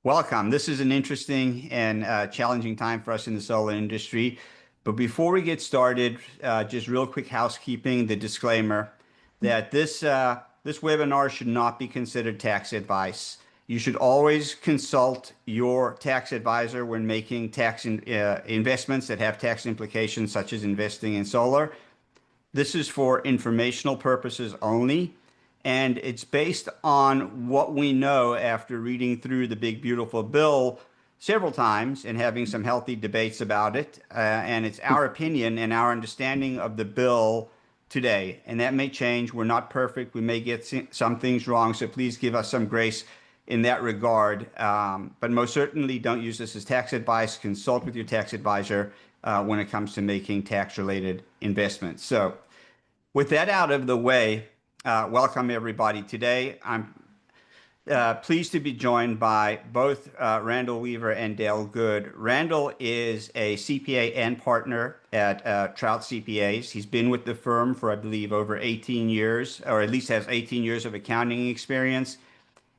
Welcome. This is an interesting and challenging time for us in the solar industry. But before we get started, just real quick housekeeping, the disclaimer that this webinar should not be considered tax advice. You should always consult your tax advisor when making investments that have tax implications, such as investing in solar. This is for informational purposes only, and it's based on what we know after reading through the big beautiful bill several times and having some healthy debates about it. And it's our opinion and our understanding of the bill today. And that may change. We're not perfect. We may get some things wrong. So please give us some grace in that regard. But most certainly don't use this as tax advice. Consult with your tax advisor when it comes to making tax-related investments. So with that out of the way, welcome everybody. Today, I'm pleased to be joined by both Randall Weaver and Dale Good. Randall is a CPA and partner at Trout CPAs. He's been with the firm for, I believe, over 18 years, or at least has 18 years of accounting experience.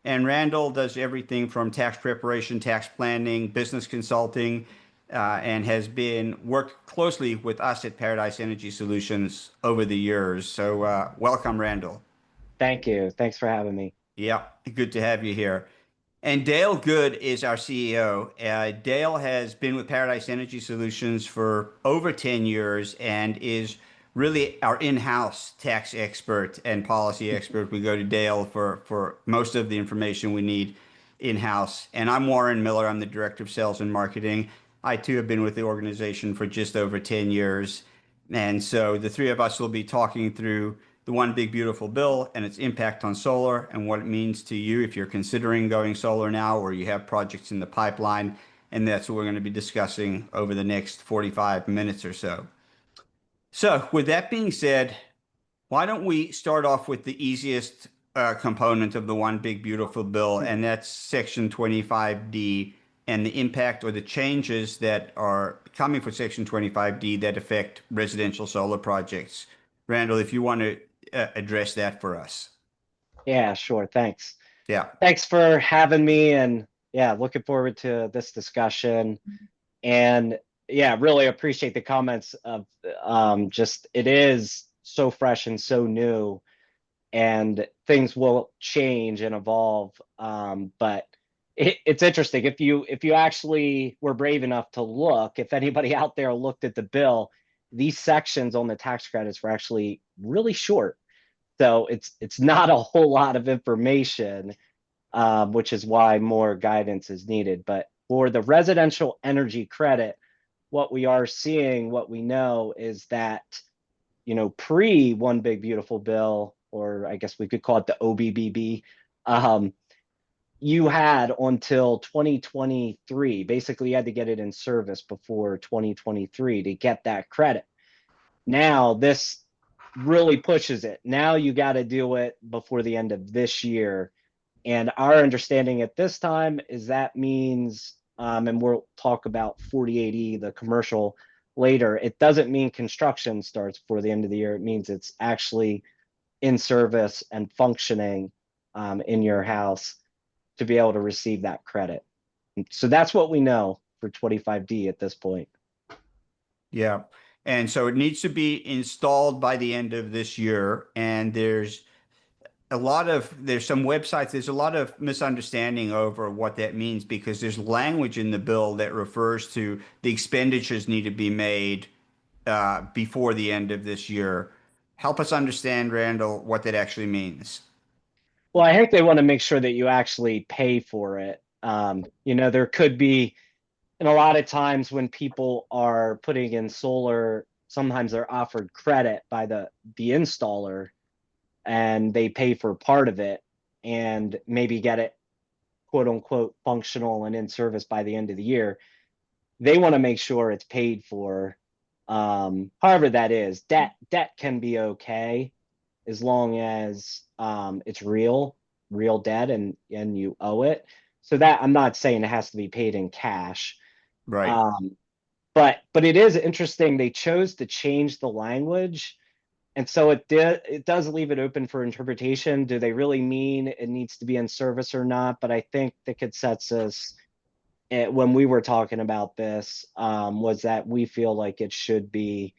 And Randall does everything from tax preparation, tax planning, business consulting, and has been worked closely with us at Paradise Energy Solutions over the years. So welcome, Randall. Thank you. Thanks for having me. Yeah, good to have you here. And Dale Good is our CEO. Dale has been with Paradise Energy Solutions for over 10 years and is really our in-house tax expert and policy expert. We go to Dale for most of the information we need in-house. And I'm Warren Miller. I'm the Director of Sales and Marketing. I too have been with the organization for just over 10 years. And so the three of us will be talking through the One Big Beautiful Bill and its impact on solar and what it means to you if you're considering going solar now or you have projects in the pipeline. And that's what we're going to be discussing over the next 45 minutes or so. So with that being said, why don't we start off with the easiest component of the One Big Beautiful Bill, and that's Section 25D and the impact or the changes that are coming for Section 25D that affect residential solar projects. Randall, if you want to address that for us. Yeah, sure. Thanks. Yeah. Thanks for having me. And yeah, looking forward to this discussion. And yeah, really appreciate the comments of just it is so fresh and so new, and things will change and evolve. But it's interesting if you actually were brave enough to look, if anybody out there looked at the bill, these sections on the tax credits were actually really short. So it's not a whole lot of information, which is why more guidance is needed. But for the residential energy credit, what we are seeing, what we know is that, pre One Big Beautiful Bill, or I guess we could call it the OBBB, you had until 2023. Basically, you had to get it in service before 2023 to get that credit. Now, this really pushes it. Now you got to do it before the end of this year. And our understanding at this time is that means, and we'll talk about 48E, the commercial, later. It doesn't mean construction starts before the end of the year. It means it's actually in service and functioning in your house to be able to receive that credit. So that's what we know for 25D at this point. Yeah. And so it needs to be installed by the end of this year. And there's some websites, there's a lot of misunderstanding over what that means because there's language in the bill that refers to the expenditures need to be made before the end of this year. Help us understand, Randall, what that actually means. Well, I think they want to make sure that you actually pay for it. There could be, and a lot of times when people are putting in solar, sometimes they're offered credit by the installer, and they pay for part of it and maybe get it quote unquote functional and in service by the end of the year. They want to make sure it's paid for. However that is, debt can be okay as long as it's real debt and you owe it. So that, I'm not saying it has to be paid in cash. Right. But it is interesting. They chose to change the language And so it does leave it open for interpretation. Do they really mean it needs to be in service or not? But I think the consensus when we were talking about this was that we feel like it should be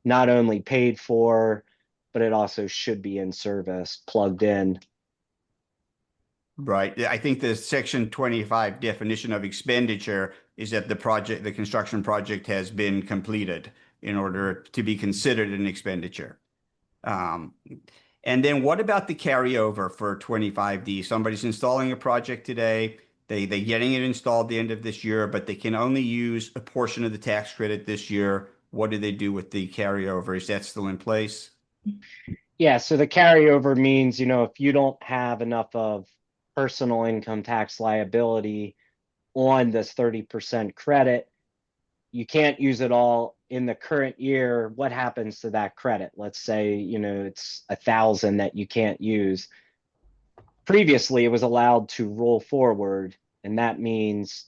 not only paid for, but it also should be in service, plugged in. Right. I think the Section 25 definition of expenditure is that the construction project has been completed in order to be considered an expenditure. Um, and then what about the carryover for 25D? Somebody's installing a project today. They're getting it installed the end of this year, but they can only use a portion of the tax credit this year. What do they do with the carryover? Is that still in place? Yeah, so the carryover means, if you don't have enough of personal income tax liability on this 30% credit, you can't use it all in the current year. What happens to that credit? Let's say, it's 1,000 that you can't use. Previously, it was allowed to roll forward, and that means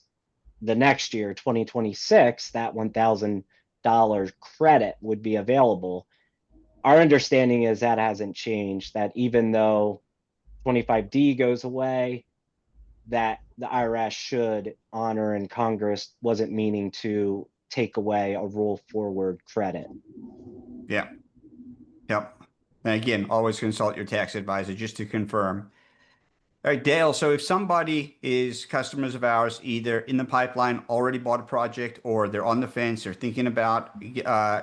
the next year, 2026, that $1,000 credit would be available. Our understanding is that hasn't changed, that even though 25D goes away, that the IRS should honor, and Congress wasn't meaning to take away a roll forward credit. Yeah. Yep. And again, always consult your tax advisor just to confirm. All right, Dale. So if somebody is customers of ours, either in the pipeline, already bought a project, or they're on the fence, they're thinking about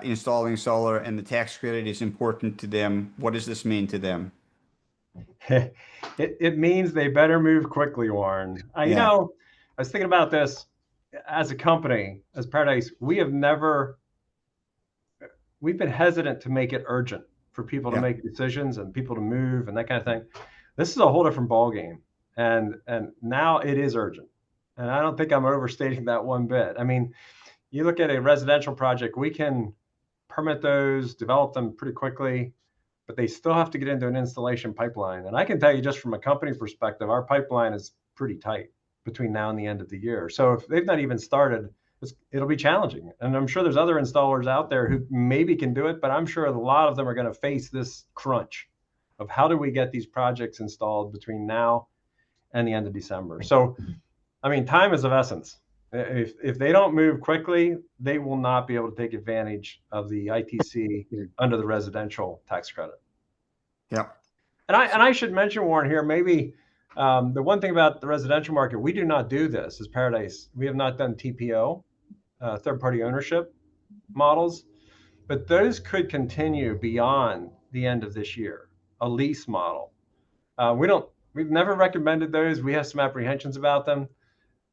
installing solar, and the tax credit is important to them, what does this mean to them? It means they better move quickly, Warren. Yeah. I was thinking about this as a company, as Paradise. We've been hesitant to make it urgent for people to Yeah. make decisions and people to move and that kind of thing. This is a whole different ballgame, and now it is urgent. And I don't think I'm overstating that one bit. I mean, you look at a residential project, we can permit those, develop them pretty quickly, but they still have to get into an installation pipeline. And I can tell you, just from a company perspective, our pipeline is pretty tight between now and the end of the year. So if they've not even started, it'll be challenging. And I'm sure there's other installers out there who maybe can do it, but I'm sure a lot of them are going to face this crunch of how do we get these projects installed between now and the end of December. So, I mean, time is of essence. If they don't move quickly, they will not be able to take advantage of the ITC under the residential tax credit. Yeah. And I should mention, Warren, here, maybe the one thing about the residential market, we do not do this as Paradise. We have not done TPO, third-party ownership models, but those could continue beyond the end of this year. A lease model. We've never recommended those. We have some apprehensions about them.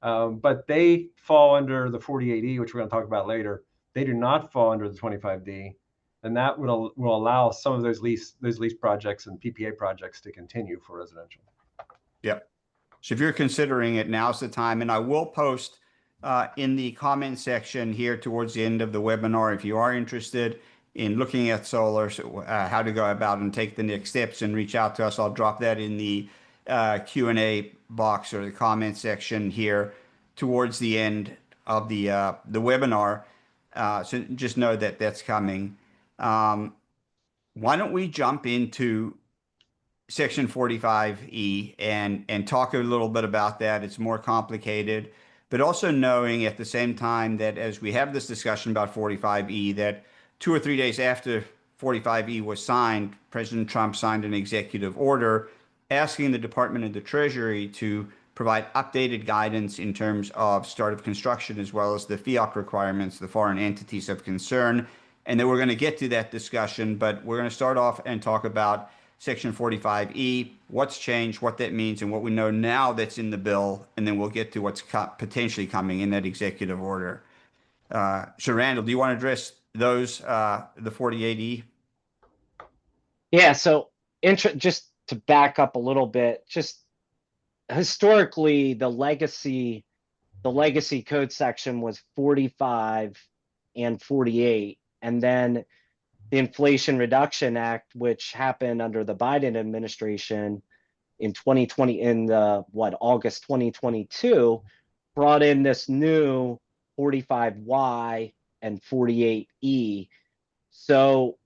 But they fall under the 48E, which we're going to talk about later. They do not fall under the 25D, and that will allow some of those lease projects and PPA projects to continue for residential. Yep. So if you're considering it, now's the time. And I will post in the comment section here towards the end of the webinar, if you are interested in looking at solar, how to go about and take the next steps and reach out to us. I'll drop that in the Q&A box or the comment section here towards the end of the webinar. So just know that that's coming. Why don't we jump into Section 45E and talk a little bit about that? It's more complicated, but also knowing at the same time that as we have this discussion about 45E, that 2 or 3 days after 45E was signed, President Trump signed an executive order asking the Department of the Treasury to provide updated guidance in terms of start of construction, as well as the FEOC requirements, the foreign entities of concern. And then we're going to get to that discussion, but we're going to start off and talk about Section 45E, what's changed, what that means, and what we know now that's in the bill. And then we'll get to what's potentially coming in that executive order. So Randall, do you want to address those, the 48E? Yeah, so just to back up a little bit, just historically, the legacy code section was 45 and 48, and then the Inflation Reduction Act, which happened under the Biden administration in 2020, August 2022, brought in this new 45Y and 48E. So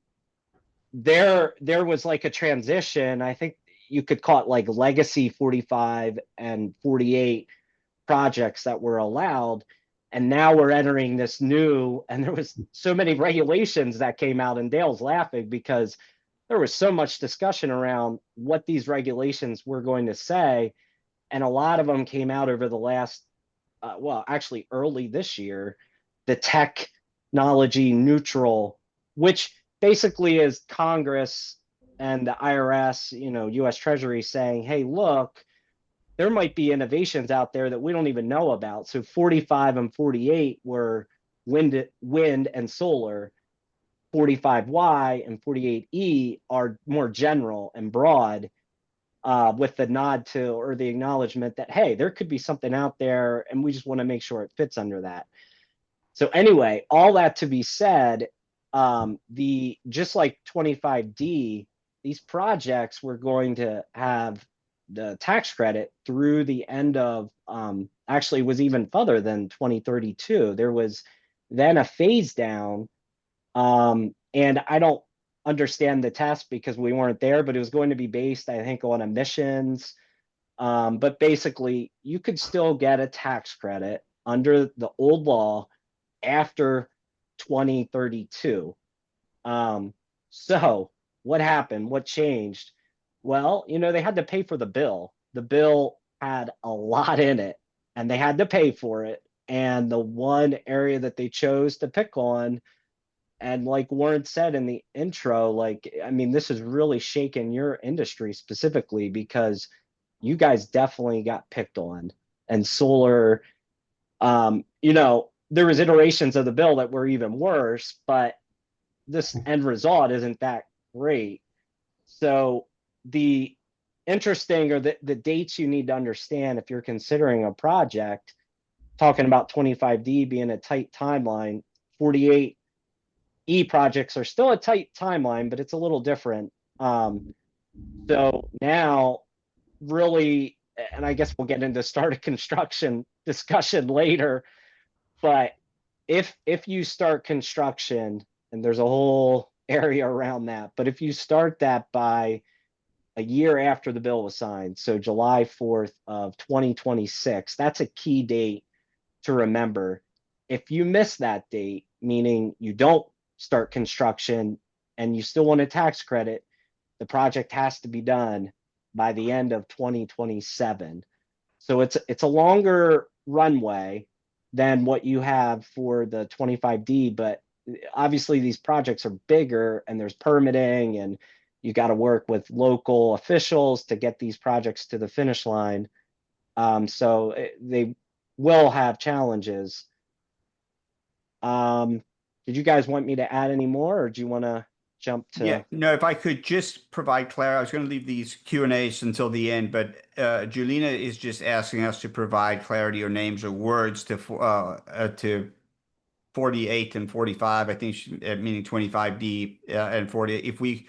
there was like a transition. I think you could call it like legacy 45 and 48 projects that were allowed. And now we're entering this new, and there was so many regulations that came out, and Dale's laughing because there was so much discussion around what these regulations were going to say. And a lot of them came out over the last, well, actually early this year, the technology neutral, which basically is Congress and the IRS, US Treasury saying, hey, look, there might be innovations out there that we don't even know about. So 45 and 48 were wind and solar. 45Y and 48E are more general and broad, with the nod to, or the acknowledgement that, hey, there could be something out there and we just want to make sure it fits under that. So anyway, all that to be said, just like 25D, these projects were going to have the tax credit through the end of, actually was even further than 2032. There was then a phase down, and I don't understand the test because we weren't there, but it was going to be based, I think, on emissions. But basically, you could still get a tax credit under the old law after 2032. So what happened? What changed? Well, they had to pay for the bill. The bill had a lot in it, and they had to pay for it. And the one area that they chose to pick on, and like Warren said in the intro, this has really shaken your industry specifically because you guys definitely got picked on. And solar, there was iterations of the bill that were even worse, but this end result isn't that great. So the interesting, or the dates you need to understand if you're considering a project, talking about 25D being a tight timeline, 48E projects are still a tight timeline, but it's a little different. So now really, and I guess we'll get into start of construction discussion later, but if you start construction, and there's a whole area around that, but if you start that by a year after the bill was signed, so July 4th of 2026, that's a key date to remember. If you miss that date, meaning you don't start construction and you still want a tax credit, the project has to be done by the end of 2027. So it's a longer runway than what you have for the 25D, but obviously these projects are bigger and there's permitting and you got to work with local officials to get these projects to the finish line. So they will have challenges. Did you guys want me to add any more, or do you want to jump to? Yeah, no, if I could just provide clarity, I was going to leave these Q&As until the end, but Julina is just asking us to provide clarity or names or words to 48 and 45. I think meaning 25D and 48. If we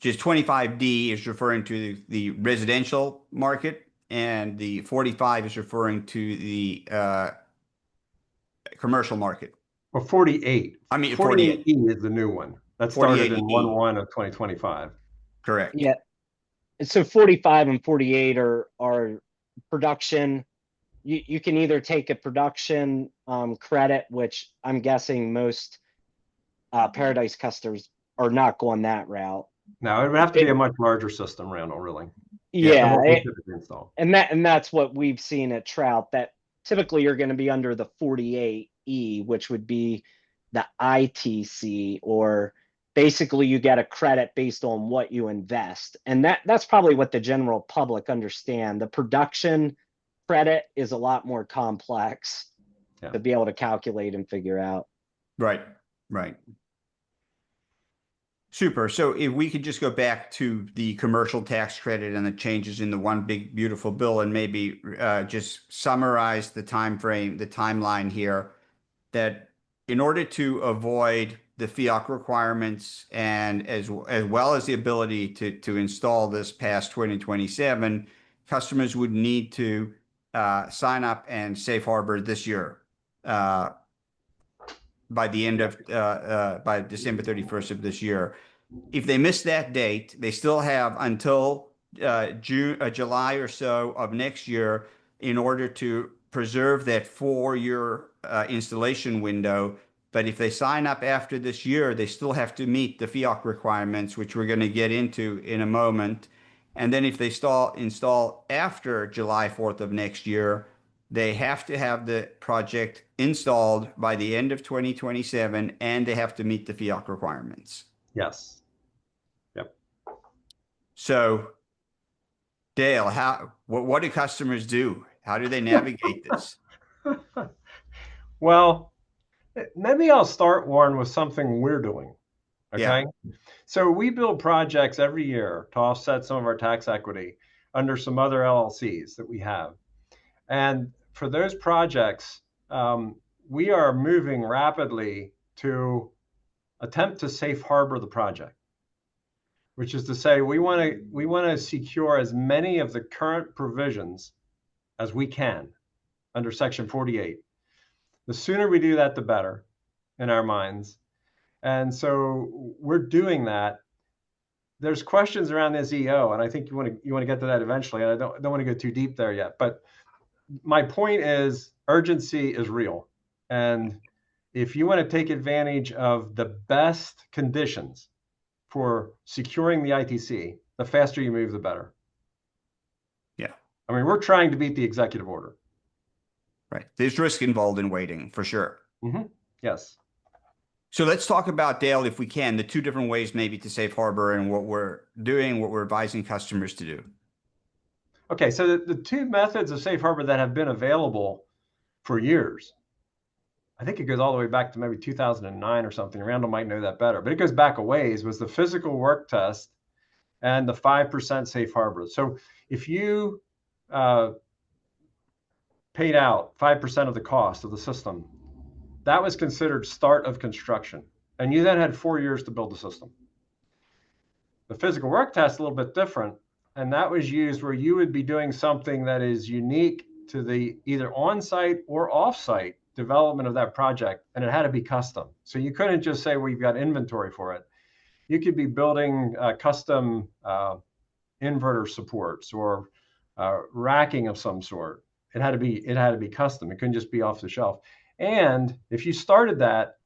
just 25D is referring to the residential market, and the 45 is referring to the commercial market. Well, 48. I mean, 48E is the new one. That started in 1/1 of 2025. Correct. Yeah. So 45 and 48 are production. You can either take a production credit, which I'm guessing most Paradise customers are not going that route. No, it would have to be a much larger system, Randall, really. Yeah, and that's what we've seen at Trout, that typically you're going to be under the 48E, which would be the ITC, or basically you get a credit based on what you invest. And that's probably what the general public understand. The production credit is a lot more complex to be able to calculate and figure out. Right. Super. So if we could just go back to the commercial tax credit and the changes in the one big beautiful bill, and maybe just summarize the time frame, the timeline here, that in order to avoid the FEOC requirements and as well as the ability to install this past 2027, customers would need to sign up and safe harbor this year by the end of by December 31st of this year. If they miss that date, they still have until July or so of next year in order to preserve that 4-year installation window. But if they sign up after this year, they still have to meet the FEOC requirements, which we're going to get into in a moment. And then if they install after July 4th of next year, they have to have the project installed by the end of 2027, and they have to meet the FEOC requirements. Yes. Yep. So, Dale, what do customers do? How do they navigate this? Well, maybe I'll start, Warren, with something we're doing. Okay. Yeah. So we build projects every year to offset some of our tax equity under some other LLCs that we have. And for those projects, we are moving rapidly to attempt to safe harbor the project, which is to say we want to secure as many of the current provisions as we can under Section 48. The sooner we do that, the better in our minds. And so we're doing that. There's questions around this EO, and I think you want to get to that eventually. And I don't want to go too deep there yet. But my point is urgency is real. And if you want to take advantage of the best conditions for securing the ITC, the faster you move, the better. Yeah. I mean, we're trying to beat the executive order. Right. There's risk involved in waiting, for sure. Mm-hmm. Yes. So let's talk about, Dale, if we can, the two different ways maybe to safe harbor and what we're doing, what we're advising customers to do. Okay, so the two methods of safe harbor that have been available for years, I think it goes all the way back to maybe 2009 or something. Randall might know that better, but it goes back a ways, was the physical work test and the 5% safe harbor. So if you paid out 5% of the cost of the system, that was considered start of construction. And you then had 4 years to build the system. The physical work test is a little bit different. And that was used where you would be doing something that is unique to the either on-site or off-site development of that project. And it had to be custom. So you couldn't just say, we've got inventory for it. You could be building custom inverter supports or racking of some sort. It had to be custom. It couldn't just be off the shelf. And if you started that,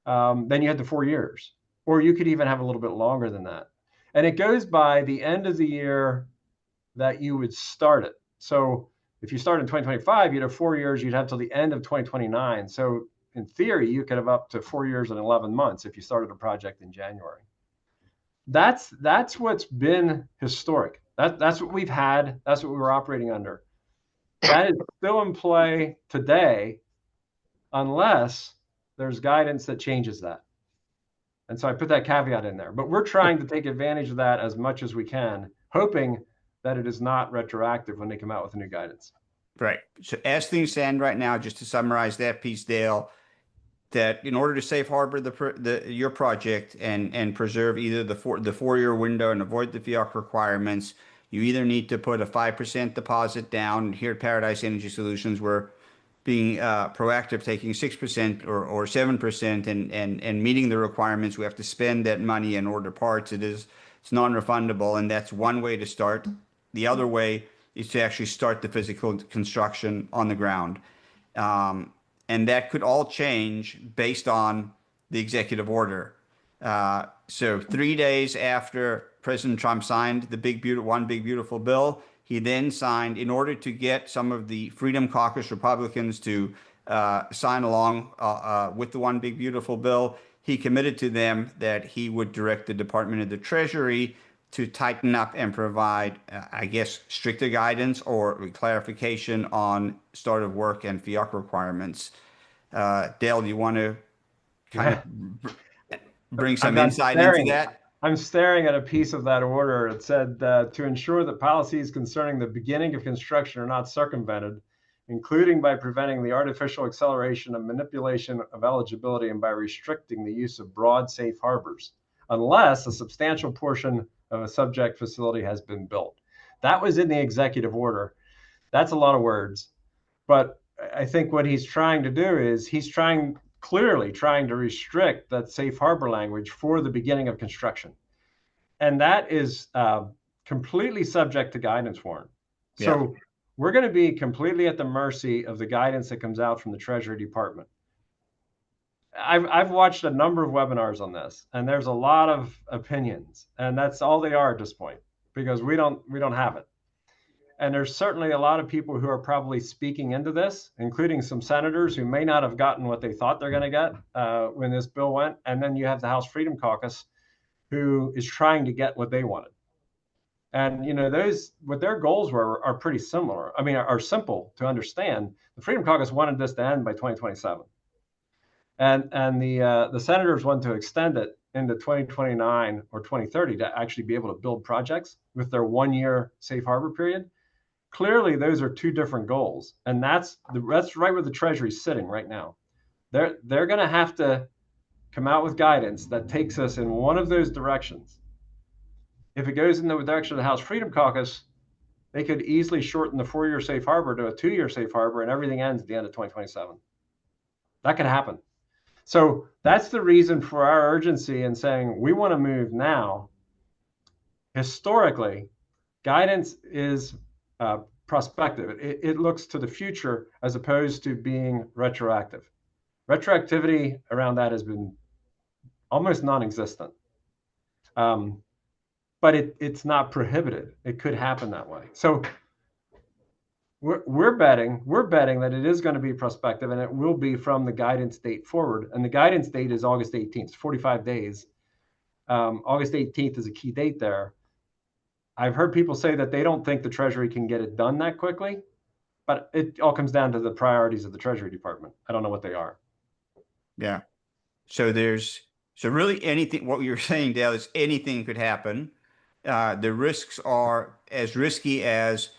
then you had the 4 years, or you could even have a little bit longer than that. And it goes by the end of the year that you would start it. So if you start in 2025, you'd have 4 years, you'd have till the end of 2029. So in theory, you could have up to 4 years and 11 months if you started a project in January. That's what's been historic. That's what we've had. That's what we were operating under. That is still in play today, unless there's guidance that changes that. And so I put that caveat in there. But we're trying to take advantage of that as much as we can, hoping that it is not retroactive when they come out with the new guidance. Right. So as things stand right now, just to summarize that piece, Dale, that in order to safe harbor your project and preserve either the 4-year window and avoid the FEOC requirements, you either need to put a 5% deposit down. Here at Paradise Energy Solutions, we're being proactive, taking 6% or 7% and meeting the requirements. We have to spend that money and order parts. It's non-refundable, and that's one way to start. The other way is to actually start the physical construction on the ground. And that could all change based on the executive order. So 3 days after President Trump signed the One Big Beautiful Bill, he then signed, in order to get some of the Freedom Caucus Republicans to sign along with the One Big Beautiful Bill, he committed to them that he would direct the Department of the Treasury to tighten up and provide, I guess, stricter guidance or clarification on start of work and FEOC requirements. Dale, do you want to kind of bring some insight into that? I'm staring at a piece of that order. It said to ensure that policies concerning the beginning of construction are not circumvented, including by preventing the artificial acceleration of manipulation of eligibility and by restricting the use of broad safe harbors, unless a substantial portion of a subject facility has been built. That was in the executive order. That's a lot of words. But I think what he's trying to do is clearly trying to restrict that safe harbor language for the beginning of construction. and that is completely subject to guidance, Warren. Yeah. So we're going to be completely at the mercy of the guidance that comes out from the Treasury Department. I've watched a number of webinars on this, and there's a lot of opinions, and that's all they are at this point, because we don't have it. And there's certainly a lot of people who are probably speaking into this, including some senators who may not have gotten what they thought they're going to get when this bill went. And then you have the House Freedom Caucus, who is trying to get what they wanted. And what their goals were are pretty similar. I mean, are simple to understand. The Freedom Caucus wanted this to end by 2027. And the senators want to extend it into 2029 or 2030 to actually be able to build projects with their 1-year safe harbor period. Clearly, those are two different goals, and that's right where the Treasury's sitting right now. They're going to have to come out with guidance that takes us in one of those directions. If it goes in the direction of the House Freedom Caucus, they could easily shorten the 4-year safe harbor to a 2-year safe harbor, and everything ends at the end of 2027. That could happen. So that's the reason for our urgency in saying we want to move now. Historically, guidance is prospective. It looks to the future as opposed to being retroactive. Retroactivity around that has been almost non-existent. But it's not prohibited. It could happen that way. So we're betting that it is going to be prospective, and it will be from the guidance date forward. And the guidance date is August 18th. It's 45 days. August 18th is a key date there. I've heard people say that they don't think the Treasury can get it done that quickly, but it all comes down to the priorities of the Treasury Department. I don't know what they are. Yeah. So really anything, what you're saying, Dale, is anything could happen. The risks are as risky as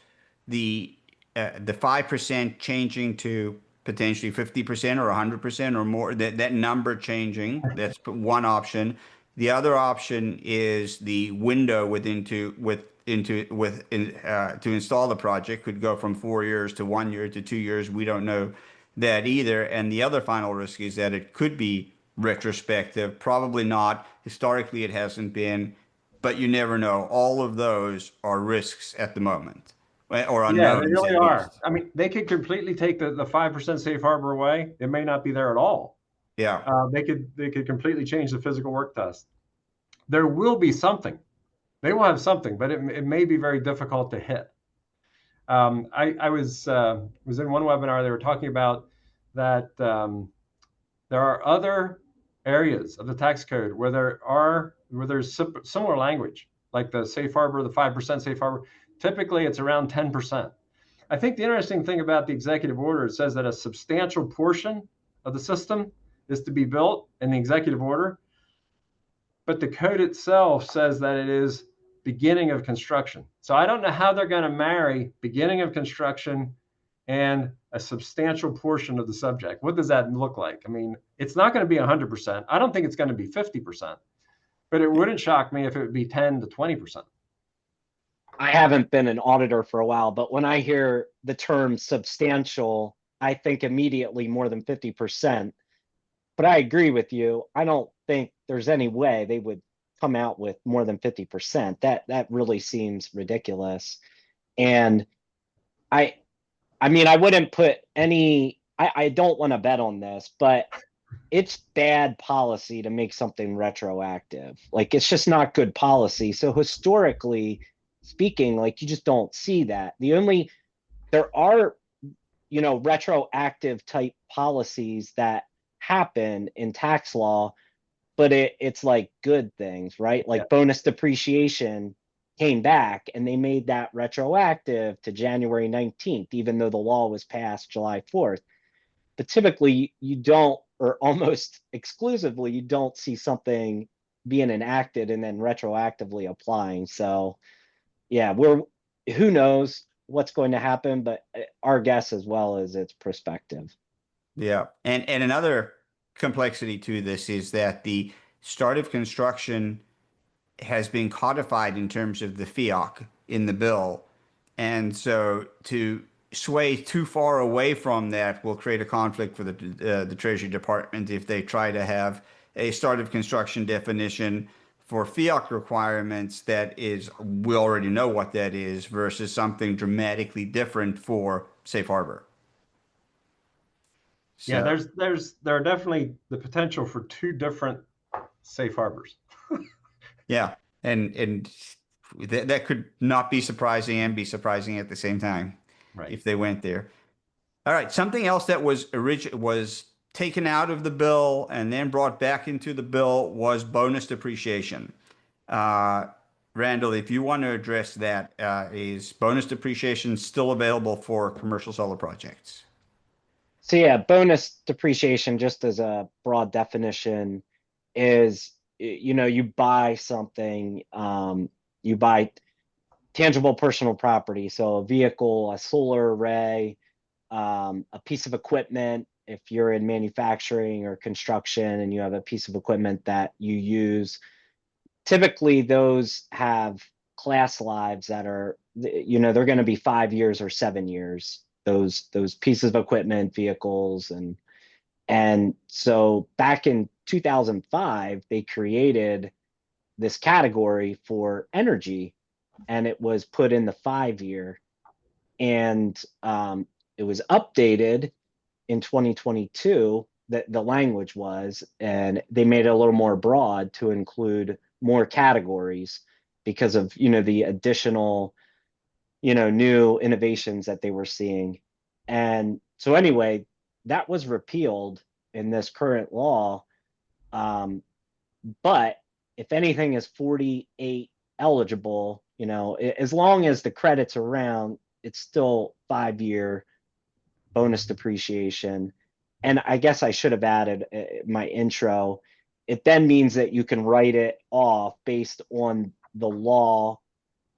the 5% changing to potentially 50% or 100% or more, that number changing. That's one option. The other option is the window to install the project could go from 4 years to 1 year to 2 years. We don't know that either. And the other final risk is that it could be retrospective. Probably not. Historically, it hasn't been, but you never know. All of those are risks at the moment, or unknowns. Yeah, they really are. Least. I mean, they could completely take the 5% safe harbor away. It may not be there at all. Yeah. They could completely change the physical work test. There will be something. They will have something, but it may be very difficult to hit. I was in one webinar. They were talking about that there are other areas of the tax code where there's similar language, like the safe harbor, the 5% safe harbor. Typically, it's around 10%. I think the interesting thing about the executive order, it says that a substantial portion of the system is to be built in the executive order, but the code itself says that it is beginning of construction. So I don't know how they're going to marry beginning of construction and a substantial portion of the subject. What does that look like? I mean, it's not going to be 100%. I don't think it's going to be 50%, but it wouldn't shock me if it would be 10 to 20%. I haven't been an auditor for a while, but when I hear the term substantial, I think immediately more than 50%. But I agree with you. I don't think there's any way they would come out with more than 50%. That really seems ridiculous. And I mean, I wouldn't put any, I don't want to bet on this, but it's bad policy to make something retroactive. Like, it's just not good policy. So historically speaking, like, you just don't see that. There are, retroactive type policies that happen in tax law, but it's like good things, right? Like bonus depreciation came back and they made that retroactive to January 19th, even though the law was passed July 4th. But typically you don't, or almost exclusively, you don't see something being enacted and then retroactively applying. So yeah, who knows what's going to happen, but our guess as well is it's prospective. Yeah. And another complexity to this is that the start of construction has been codified in terms of the FEOC in the bill. And so to sway too far away from that will create a conflict for the Treasury Department if they try to have a start of construction definition for FEOC requirements that is, we already know what that is versus something dramatically different for safe harbor. Yeah, So, there are definitely the potential for two different safe harbors. yeah, and that could not be surprising and be surprising at the same time Right. if they went there. All right, something else that was taken out of the bill and then brought back into the bill was bonus depreciation. Uh, Randall, if you want to address that, is bonus depreciation still available for commercial solar projects? So yeah, bonus depreciation, just as a broad definition, is you buy something, you buy tangible personal property, so a vehicle, a solar array, a piece of equipment. If you're in manufacturing or construction and you have a piece of equipment that you use, typically those have class lives that are, they're going to be 5 years or 7 years. Those pieces of equipment, vehicles, and so back in 2005, they created this category for energy, and it was put in the 5 year, and it was updated in 2022. That the language was, and they made it a little more broad to include more categories because of the additional new innovations that they were seeing. And so anyway, that was repealed in this current law. But if anything is 48 eligible, as long as the credit's around, it's still 5 year bonus depreciation. And I guess I should have added my intro. It then means that you can write it off based on the law.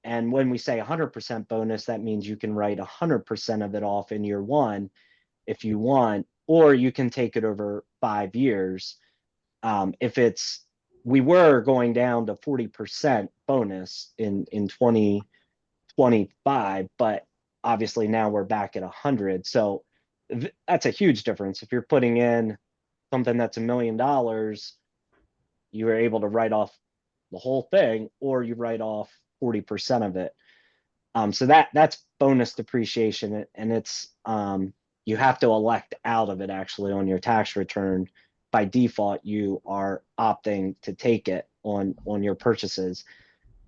And when we say 100% bonus, that means you can write 100% of it off in year one if you want, or you can take it over 5 years. We were going down to 40% bonus in 2025, but obviously now we're back at 100. So that's a huge difference. If you're putting in something that's $1 million, you are able to write off the whole thing, or you write off 40% of it. So that's bonus depreciation, and it's you have to elect out of it actually on your tax return. By default, you are opting to take it on your purchases.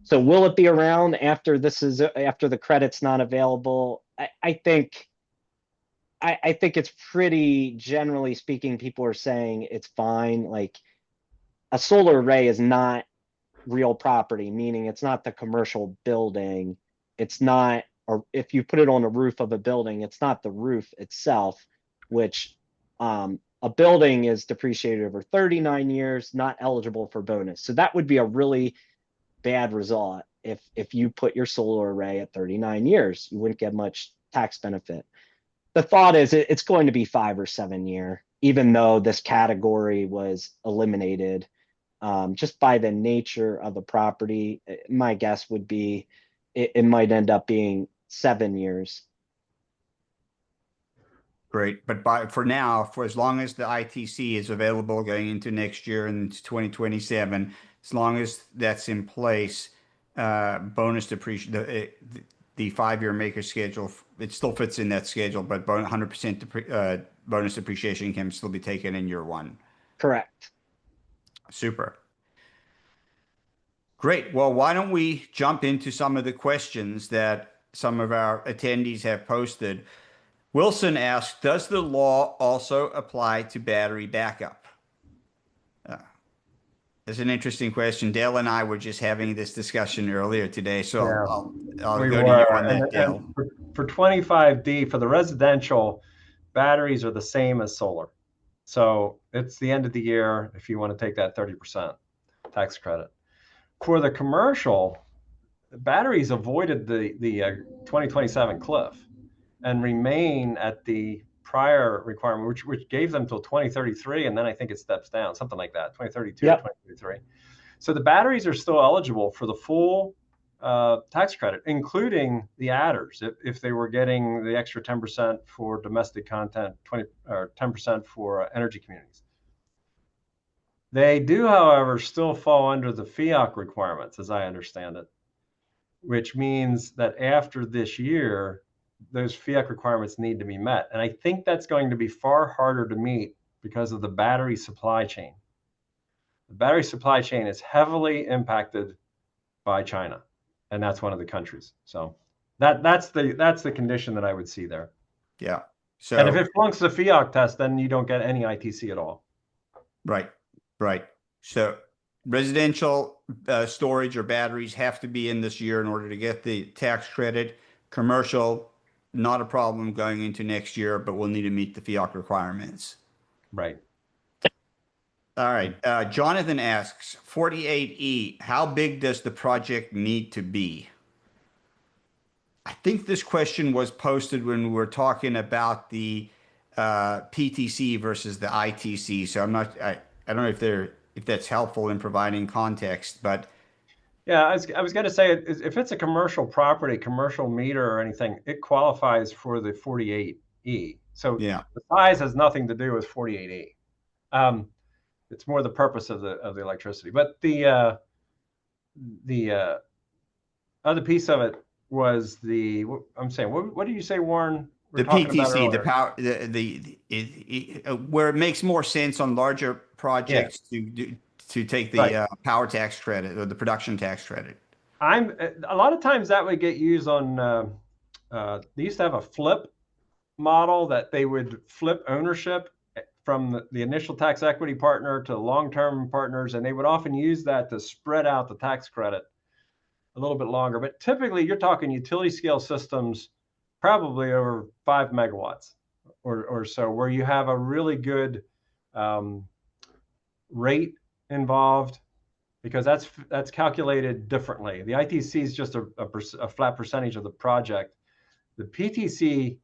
So will it be around after the credit's not available? I think it's pretty, generally speaking, people are saying it's fine. Like, a solar array is not real property, meaning it's not the commercial building. It's not, or if you put it on the roof of a building, it's not the roof itself, which a building is depreciated over 39 years, not eligible for bonus. So that would be a really bad result if you put your solar array at 39 years. You wouldn't get much tax benefit. The thought is it's going to be 5 or 7 year, even though this category was eliminated. Just by the nature of the property, my guess would be it might end up being 7 years. Great. But for now, for as long as the ITC is available going into next year and into 2027, as long as that's in place, bonus depreciation, the 5 year maker schedule, it still fits in that schedule, but 100% bonus depreciation can still be taken in year one. Correct. Super. Great. Well, why don't we jump into some of the questions that some of our attendees have posted. Wilson asked, does the law also apply to battery backup? That's an interesting question. Dale and I were just having this discussion earlier today, so I'll go to you on that, Dale. And for 25D, for the residential, batteries are the same as solar. So it's the end of the year if you want to take that 30% tax credit. For the commercial, batteries avoided the 2027 cliff and remain at the prior requirement, which gave them till 2033, and then I think it steps down, something like that, 2032 Yep. or 2033. So the batteries are still eligible for the full tax credit, including the adders, if they were getting the extra 10% for domestic content, 20 or 10% for energy communities. They do, however, still fall under the FEOC requirements, as I understand it, which means that after this year, those FEOC requirements need to be met. And I think that's going to be far harder to meet because of the battery supply chain. The battery supply chain is heavily impacted by China, and that's one of the countries. So that's the condition that I would see there. Yeah. And if So it flunks the FEOC test, then you don't get any ITC at all. right, right. So residential storage or batteries have to be in this year in order to get the tax credit. Commercial, not a problem going into next year, but we'll need to meet the FEOC requirements. Right. All right. Jonathan asks, 48E, how big does the project need to be? I think this question was posted when we were talking about the PTC versus the ITC. So I don't know if that's helpful in providing context, but Yeah, I was going to say, if it's a commercial property, commercial meter or anything, it qualifies for the 48E. So yeah. the size has nothing to do with 48E. It's more the purpose of the electricity. But the other piece of it was I'm saying, what did you say, Warren? We The were talking about PTC, the earlier. power, where it makes more sense on larger Yeah, projects to take right. the power tax credit or the production tax credit. A lot of times that would get used on. They used to have a flip model that they would flip ownership from the initial tax equity partner to long-term partners, and they would often use that to spread out the tax credit a little bit longer. But typically, you're talking utility scale systems, probably over 5 megawatts or so, where you have a really good rate involved, because that's calculated differently. The ITC is just a flat percentage of the project. The PTC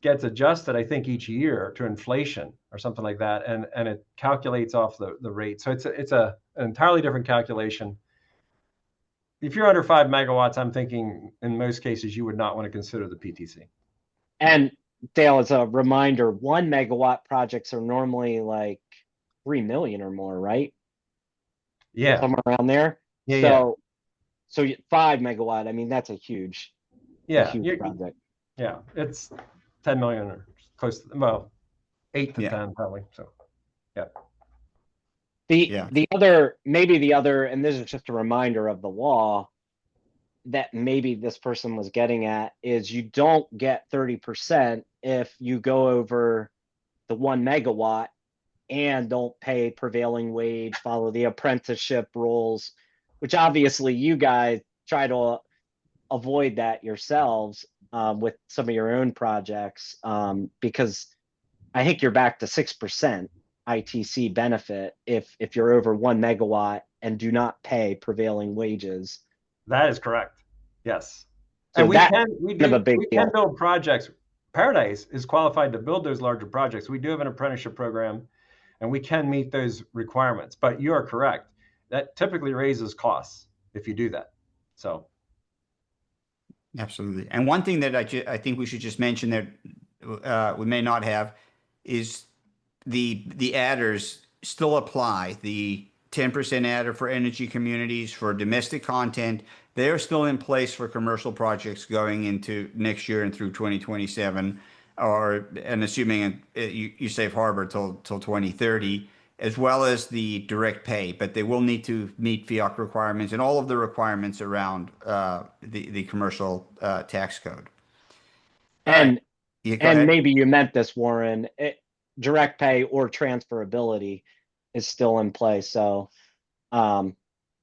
gets adjusted, I think, each year to inflation or something like that, and it calculates off the rate. So it's an entirely different calculation. If you're under 5 megawatts, I'm thinking in most cases you would not want to consider the PTC. And Dale, as a reminder, 1 megawatt projects are normally like 3 million or more, right? Yeah, Somewhere around there. yeah. So 5 megawatt, I mean, that's a huge project. Yeah. It's 10 million or close to, well, 8 to Yeah. 10 probably. So yeah. The other, and this is just a reminder of the law that maybe this person was getting at, is you don't get 30% if you go over the 1 megawatt and don't pay prevailing wage, follow the apprenticeship rules, which obviously you guys try to avoid that yourselves with some of your own projects, because I think you're back to 6% ITC benefit if you're over 1 megawatt and do not pay prevailing wages. That is correct. Yes. So And that's kind of a big we deal. can build projects. Paradise is qualified to build those larger projects. We do have an apprenticeship program, and we can meet those requirements. But you are correct. That typically raises costs if you do that. So Absolutely. And one thing that I think we should just mention that we may not have is the adders still apply. The 10% adder for energy communities for domestic content, they're still in place for commercial projects going into next year and through 2027, and assuming you safe harbor till 2030, as well as the direct pay, but they will need to meet FEOC requirements and all of the requirements around the commercial tax code. All right. And Yeah, go ahead. maybe you meant this, Warren. Direct pay or transferability is still in place. So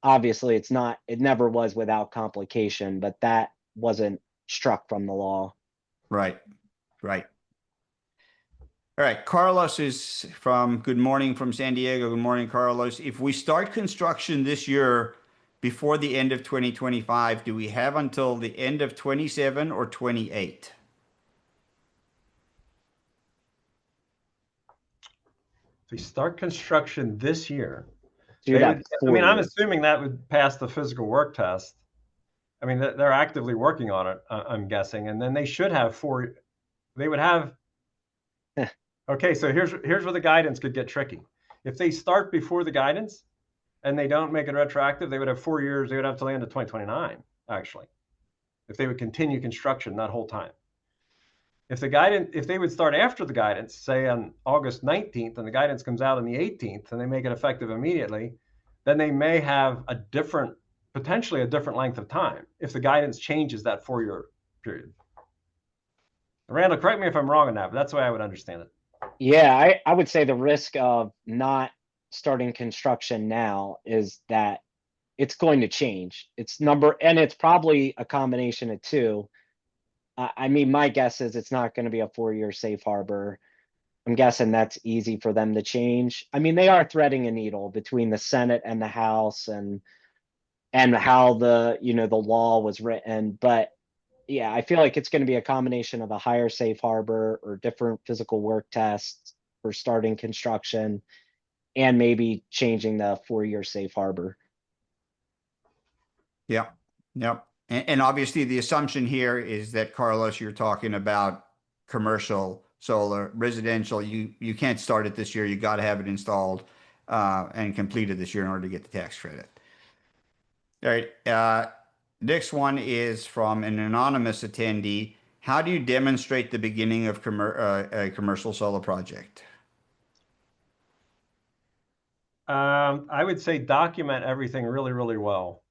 obviously it never was without complication, but that wasn't struck from the law. Right. Right. All right. Carlos is good morning from San Diego. Good morning, Carlos. If we start construction this year before the end of 2025, do we have until the end of 27 or 28? if we start construction this year, So I'm assuming that would pass the physical work test. I mean, they're actively working on it, I'm guessing, and then they should have they would have. Okay, so here's where the guidance could get tricky. If they start before the guidance and they don't make it retroactive, they would have 4 years. They would have to land at 2029, actually, if they would continue construction that whole time. If they would start after the guidance, say on August 19th, and the guidance comes out on the 18th, and they make it effective immediately, then they may have potentially a different length of time if the guidance changes that 4-year period. Randall, correct me if I'm wrong on that, but that's the way I would understand it. Yeah, I would say the risk of not starting construction now is that it's going to change. And it's probably a combination of two. I mean, my guess is it's not going to be a 4-year safe harbor. I'm guessing that's easy for them to change. I mean, they are threading a needle between the Senate and the House and how the law was written. But yeah, I feel like it's going to be a combination of a higher safe harbor or different physical work tests for starting construction and maybe changing the 4-year safe harbor. Yeah. Yep. And obviously the assumption here is that, Carlos, you're talking about commercial solar. Residential, you can't start it this year. You got to have it installed and completed this year in order to get the tax credit. All right. Next one is from an anonymous attendee. How do you demonstrate the beginning of a commercial solar project? I would say document everything really, really well.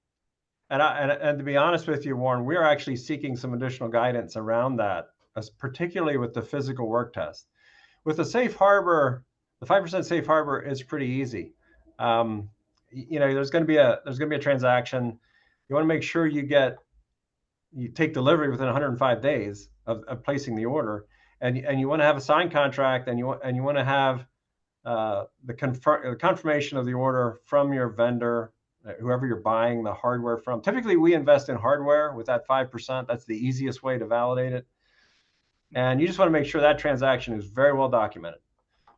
And to be honest with you, Warren, we're actually seeking some additional guidance around that, particularly with the physical work test. With the safe harbor, the 5% safe harbor is pretty easy. There's going to be a transaction. You want to make sure you take delivery within 105 days of placing the order, and you want to have a signed contract, and you want to have the confirmation of the order from your vendor, whoever you're buying the hardware from. Typically, we invest in hardware with that 5%. That's the easiest way to validate it. And you just want to make sure that transaction is very well documented.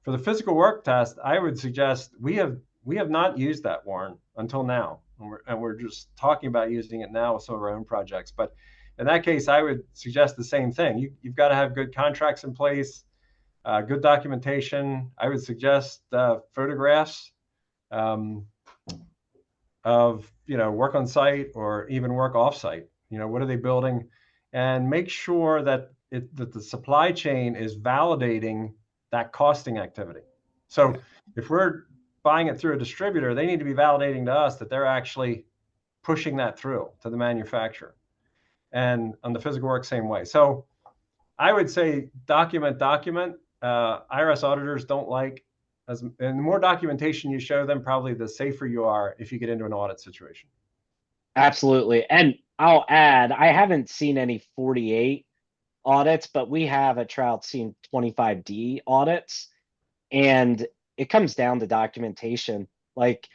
For the physical work test, I would suggest we have not used that, Warren, until now. And we're just talking about using it now with some of our own projects. But in that case, I would suggest the same thing. You've got to have good contracts in place, good documentation. I would suggest photographs of work on site or even work off site. What are they building, and make sure that the supply chain is validating that costing activity. So if we're buying it through a distributor, they need to be validating to us that they're actually pushing that through to the manufacturer. And on the physical work, same way. So I would say document. IRS auditors don't like and the more documentation you show them, probably the safer you are if you get into an audit situation. Absolutely. And I'll add, I haven't seen any 48 audits, but we have at Trout seen 25D audits. And it comes down to documentation. Like,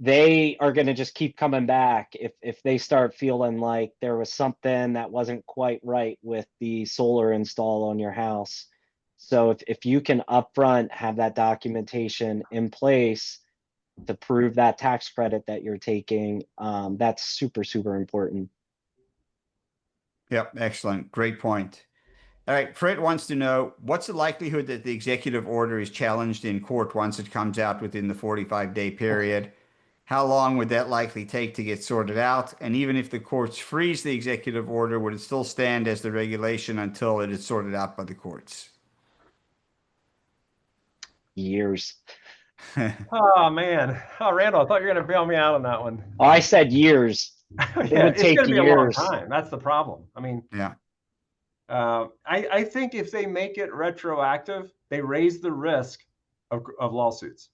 they are going to just keep coming back if they start feeling like there was something that wasn't quite right with the solar install on your house. So if you can upfront have that documentation in place to prove that tax credit that you're taking, that's super, super important. Yep, excellent. Great point. All right, Fred wants to know, what's the likelihood that the executive order is challenged in court once it comes out within the 45-day period? How long would that likely take to get sorted out? And even if the courts freeze the executive order, would it still stand as the regulation until it is sorted out by the courts? Years. Oh, man. Oh, Randall, I thought you were going to bail me out on that one. Oh, I said years. Yeah, it's going to be a long time. That's the problem. I mean, yeah. I think if they make it retroactive, they raise the risk of lawsuits,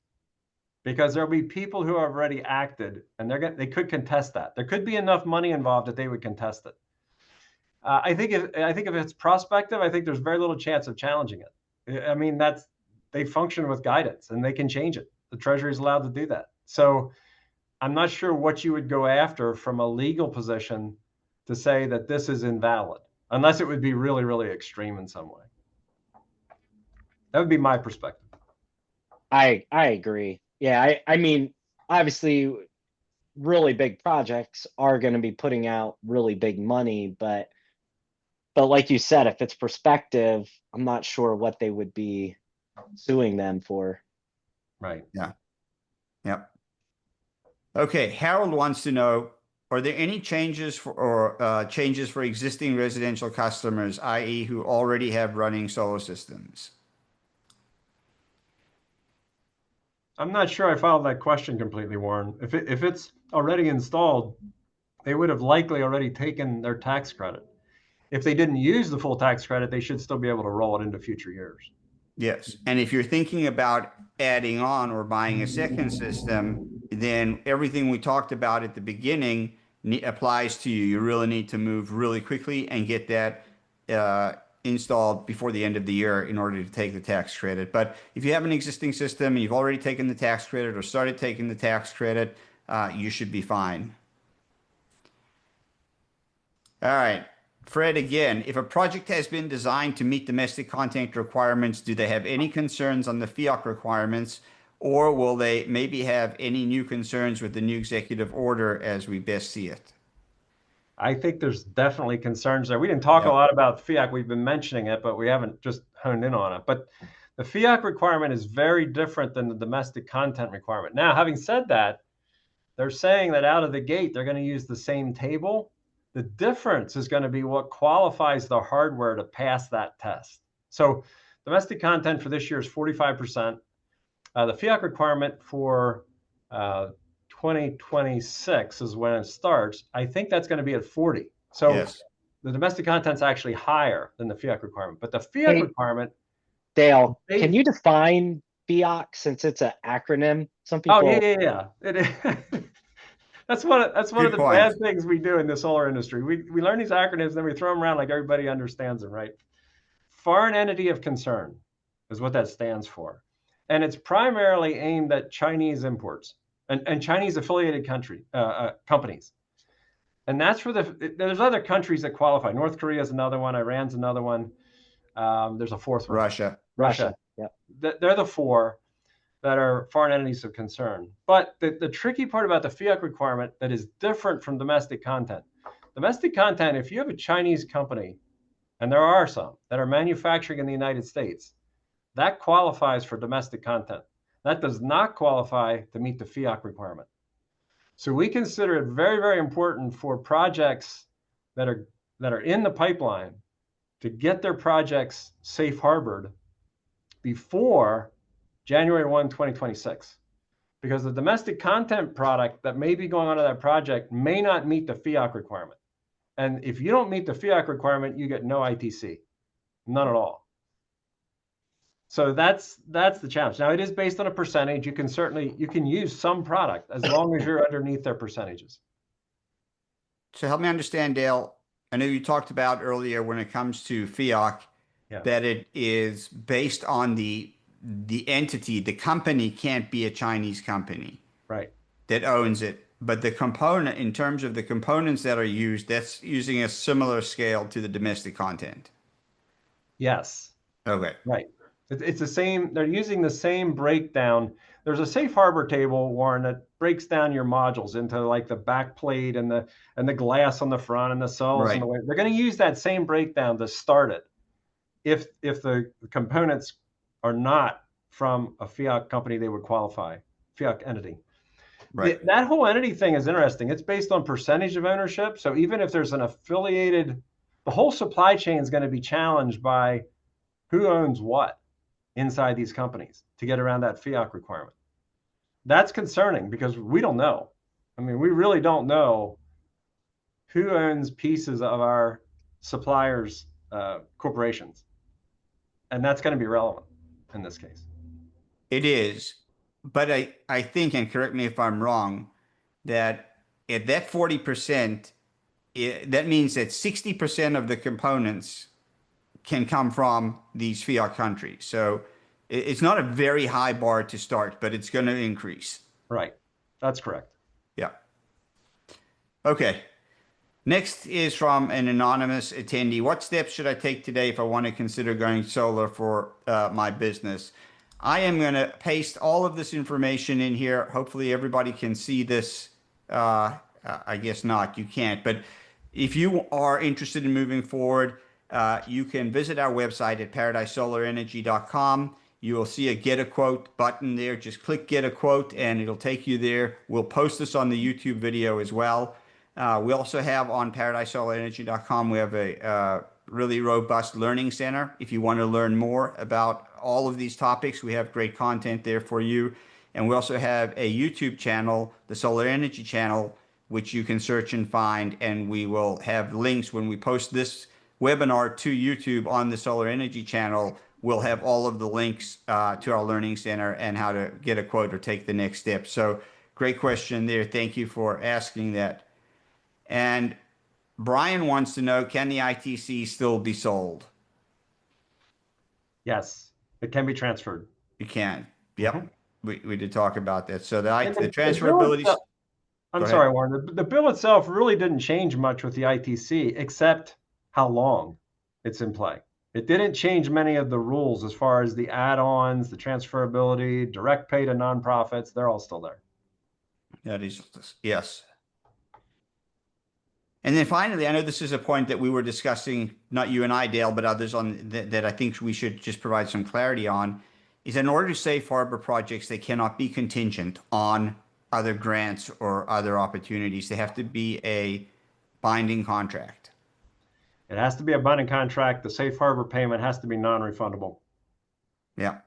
because there'll be people who have already acted, and they could contest that. There could be enough money involved that they would contest it. I think if it's prospective, I think there's very little chance of challenging it. I mean, they function with guidance, and they can change it. The Treasury is allowed to do that. So I'm not sure what you would go after from a legal position to say that this is invalid, unless it would be really, really extreme in some way. That would be my perspective. I agree. Yeah, I mean, obviously, really big projects are going to be putting out really big money, but like you said, if it's prospective, I'm not sure what they would be suing them for. Right. Yeah. Yep. Okay. Harold wants to know, are there any changes changes for existing residential customers, i.e. who already have running solar systems? I'm not sure I followed that question completely, Warren. If it's already installed, they would have likely already taken their tax credit. If they didn't use the full tax credit, they should still be able to roll it into future years. Yes. And if you're thinking about adding on or buying a second system, then everything we talked about at the beginning applies to you. You really need to move really quickly and get that installed before the end of the year in order to take the tax credit. But if you have an existing system and you've already taken the tax credit or started taking the tax credit, you should be fine. All right. Fred, again, if a project has been designed to meet domestic content requirements, do they have any concerns on the FEOC requirements, or will they maybe have any new concerns with the new executive order as we best see it? I think there's definitely concerns there. We didn't talk a lot about FEOC. We've been mentioning it, but we haven't just honed in on it. But the FEOC requirement is very different than the domestic content requirement. Now, having said that, they're saying that out of the gate, they're going to use the same table. The difference is going to be what qualifies the hardware to pass that test. So domestic content for this year is 45%. The FEOC requirement for 2026 is when it starts. I think that's going to be at 40. So Yes. the domestic content's actually higher than the FEOC requirement. But the FEOC requirement... Dale, can you define FEOC since it's an acronym? Some people... Oh, yeah. It is. That's one of the bad things we do in the solar industry. We learn these acronyms, and then we throw them around like everybody understands them, right? Foreign entity of concern is what that stands for. And it's primarily aimed at Chinese imports and Chinese affiliated companies. And that's for there's other countries that qualify. North Korea is another one. Iran's another one. There's a fourth one. Russia. Yeah. They're the four that are foreign entities of concern. But the tricky part about the FEOC requirement that is different from domestic content. Domestic content, if you have a Chinese company, and there are some that are manufacturing in the United States, that qualifies for domestic content. That does not qualify to meet the FEOC requirement. So we consider it very, very important for projects that are in the pipeline to get their projects safe harbored before January 1, 2026, because the domestic content product that may be going onto that project may not meet the FEOC requirement. And if you don't meet the FEOC requirement, you get no ITC, none at all. So that's the challenge. Now, it is based on a percentage. You can use some product as long as you're underneath their percentages. So help me understand, Dale. I know you talked about earlier when it comes to FEOC that it is based on the entity. The company can't be a Chinese company, right, that owns it. But the component, in terms of the components that are used, that's using a similar scale to the domestic content. Yes. Okay. Right. It's the same. They're using the same breakdown. There's a safe harbor table, Warren, that breaks down your modules into like the back plate and the glass on the front and the cells and the way. They're going to use that same breakdown to start it. If the components are not from a FEOC company, they would qualify, FEOC entity. Right. That whole entity thing is interesting. It's based on percentage of ownership. So even if there's an affiliated, the whole supply chain is going to be challenged by who owns what inside these companies to get around that FEOC requirement. That's concerning because we don't know. I mean, we really don't know who owns pieces of our suppliers' corporations. And that's going to be relevant in this case. It is. But I think, and correct me if I'm wrong, that at that 40%, that means that 60% of the components can come from these FEOC countries. So it's not a very high bar to start, but it's going to increase. Right. That's correct. Yeah. Okay. Next is from an anonymous attendee. What steps should I take today if I want to consider going solar for my business? I am going to paste all of this information in here. Hopefully everybody can see this. I guess not. You can't. But if you are interested in moving forward, you can visit our website at paradisesolarenergy.com. you will see a get a quote button there. Just click get a quote and it'll take you there. We'll post this on the YouTube video as well. We also have on ParadiseSolarEnergy.com, we have a really robust learning center. If you want to learn more about all of these topics, we have great content there for you. And we also have a YouTube channel, the Solar Energy channel, which you can search and find. And we will have links when we post this webinar to YouTube on the Solar Energy channel. We'll have all of the links to our learning center and how to get a quote or take the next step. So great question there. Thank you for asking that. And Brian wants to know, can the ITC still be sold? Yes, it can be transferred. You can. Yep. Mm-hmm. We did talk about that. So the transferability. I'm sorry, Warren. The bill itself really didn't change much with the ITC, except how long it's in play. It didn't change many of the rules as far as the add-ons, the transferability, direct pay to nonprofits. They're all still there. That is, yes. And then finally, I know this is a point that we were discussing, not you and I, Dale, but others on that I think we should just provide some clarity on, is in order to safe harbor projects, they cannot be contingent on other grants or other opportunities. They have to be a binding contract. It has to be a binding contract. The safe harbor payment has to be non-refundable. Yeah.